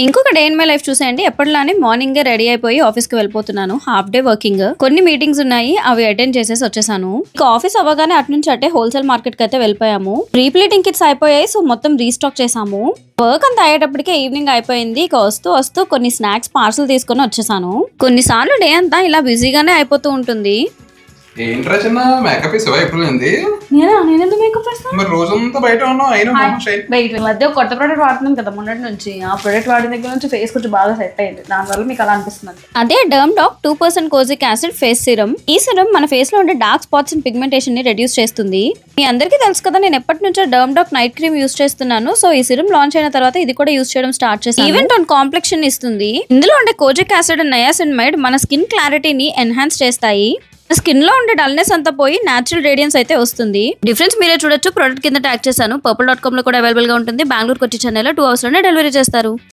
ఇంకొక day in my life చూసేయండి. ఎప్పటిలానే morning ready అయిపోయి ఆఫీస్ కి వెళ్ళిపోతున్నాను. హాఫ్ డే వర్కింగ్, కొన్ని మీటింగ్స్ ఉన్నాయి, అవి అటెండ్ చేసేసి వచ్చేసాను. ఇక ఆఫీస్ అవ్వగానే అటు నుంచి అట్టే హోల్సేల్ మార్కెట్ కి అయితే వెళ్ళిపోయాము. ప్రీప్లీటింగ్ కిట్స్ అయిపోయాయి, సో మొత్తం రీస్టాక్ చేసాము. వర్క్ అంతా అయ్యేటప్పటికే ఈవినింగ్ అయిపోయింది. ఇక వస్తూ వస్తూ కొన్ని స్నాక్స్ పార్సల్ తీసుకొని వచ్చేసాను. కొన్నిసార్లు డే అంతా ఇలా బిజీగానే అయిపోతూ ఉంటుంది. ఏంట్రా చిన్న మేకప్ వేసావా? ఎప్పుడు అయింది? నేనెందుకు మేకప్ వేస్తాను? మరి రోజంతా బయట ఉన్నావు, అయినా మధ్య కొత్త ప్రోడక్ట్ వాడుతున్నాను కదా మొన్నటి నుంచి. ఆ ప్రోడక్ట్ వాడిన దగ్గర నుంచి ఫేస్ కొంచెం బాగా సెట్ అయింది. దానివల్ల మీకు అలా అనిపిస్తుంది. అదే derm doc 2% kojic acid face serum. ఈ సిరమ్ మన ఫేస్ లో ఉండే డార్క్ స్పాట్స్ అండ్ పిగ్మెంటేషన్ ని రెడ్యూస్ చేస్తుంది. మీ అందరికీ తెలుసు కదా, నేను ఎప్పటి నుంచో derm doc night cream use చేస్తున్నాను. సో ఈ సిరమ్ లాంచ్ అయిన తర్వాత ఇది కూడా యూస్ చేయడం స్టార్ట్ చేశాను. ఈవెంట్ ఆన్ కాంప్లెక్షన్ ఇస్తుంది. ఇందులో ఉండే కోజిక్ యాసిడ్ అండ్ నయాసినమైడ్ మన స్కిన్ క్లారిటీని ఎన్హాన్స్ చేస్తాయి. స్కిన్ లో ఉండే డల్నెస్ అంతా పోయి నేచురల్ రేడియన్స్ అయితే వస్తుంది. డిఫరెన్స్ మీరే చూడొచ్చు. ప్రొడక్ట్ కింద ట్యాగ్ చేశాను. purple.com లో కూడా అవైలబుల్ గా ఉంటుంది. బెంగళూరుకి వచ్చి చెన్నైలో 2 hours లోనే డెలివరీ చేస్తారు.